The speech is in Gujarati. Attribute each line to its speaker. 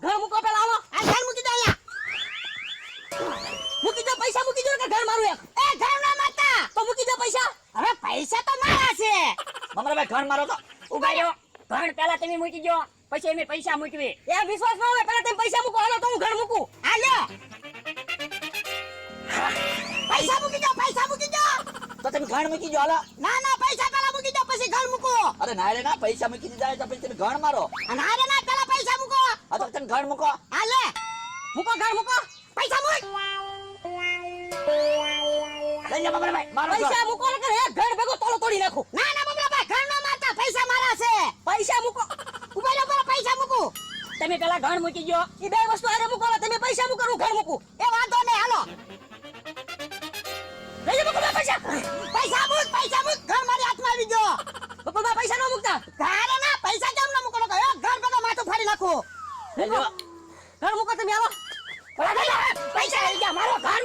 Speaker 1: ઘર મૂકો પેલા હાલો.
Speaker 2: આ ઘર મૂકી દો અહીંયા.
Speaker 1: મૂકી દો પૈસા મૂકી દો કે ઘર મારું એક.
Speaker 2: એ ઘર ના માતા.
Speaker 1: તો મૂકી દો પૈસા.
Speaker 2: હવે પૈસા તો મારા છે.
Speaker 3: મમરાભાઈ ઘર મારો તો
Speaker 4: ઉભા રહ્યો. ઘર પેલા તમે મૂકી દો, પછી અમે પૈસા મૂકવી.
Speaker 1: એ વિશ્વાસ ન હોય પેલા તમે પૈસા મૂકો હાલો તો હું ઘર મૂકું.
Speaker 2: આ લ્યો. પૈસા મૂકી દો, પૈસા મૂકી દો.
Speaker 3: તો તમે ઘર મૂકી જો હાલો.
Speaker 2: ના ના પૈસા પેલા મૂકી દો પછી ઘર મૂકો.
Speaker 3: અરે ના રે ના પૈસા મૂકી દીધા તો પછી તમે ઘર મારો.
Speaker 2: અને હારે ના પેલા પૈસા મૂકો.
Speaker 3: આ તો તમે ઘર મૂકો.
Speaker 2: આ લે.
Speaker 1: મૂકો ઘર મૂકો.
Speaker 2: પૈસા મૂક.
Speaker 3: લઈ જા મમરાભાઈ મારો ઘર.
Speaker 1: પૈસા મૂકો ને એક ઘર ભેગો તોલો તોડી નાખું.
Speaker 2: ના ના મમરાભાઈ ઘર ના માતા પૈસા મારા છે.
Speaker 1: પૈસા મૂકો.
Speaker 2: ઉભા રહો પેલા પૈસા મૂકો.
Speaker 4: તમે પેલા ઘર મૂકી દો.
Speaker 1: ઈ બે વસ્તુ હારે મૂકો હાલો. તમે પૈસા મૂકો હું ઘર મૂકું.
Speaker 2: એ વાંધો નહીં હાલો.
Speaker 1: લઈ જા બકુલભાઈ પૈસા.
Speaker 2: પૈસા મૂક, પૈસા મૂક. ઘર મારી હાથમાં આવી ગયો.
Speaker 1: બકુલભાઈ પૈસા ન મૂકતા.
Speaker 2: ઘરે ના પૈસા કેમ ના મૂકો લોકો? એ ઘર બધો માથું ફાડી નાખો.
Speaker 3: લઈ લો.
Speaker 1: ઘર મૂકો તમે હાલો.
Speaker 2: પૈસા લઈ ગયા મારો ઘર